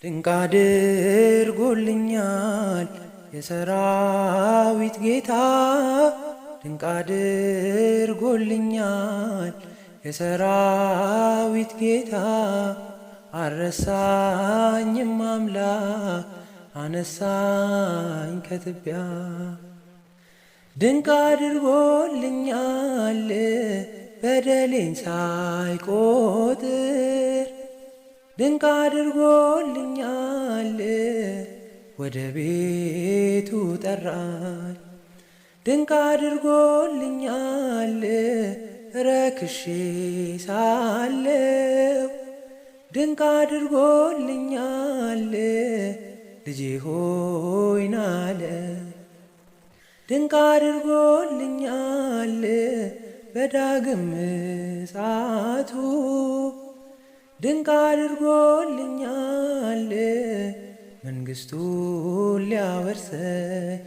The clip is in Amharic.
ድንቅ አድርጎልኛል የሰራዊት ጌታ፣ ድንቅ አድርጎልኛል የሰራዊት ጌታ። አልረሳኝም አምላክ አነሳኝ ከትቢያ። ድንቅ አድርጎልኛል በደሌን ሳይቆጥር፣ ድንቅ አድርጎልኛል ወደ ቤቱ ጠራኝ። ድንቅ አድርጎልኛል ረክሼ ሳለው፣ ድንቅ አድርጎልኛል ልጄ ሆይ ና አለ። ድንቅ አድርጎልኛል በዳግም ምጽአቱ፣ ድንቅ አድርጎልኛል መንግሥቱን ሊያወርሰኝ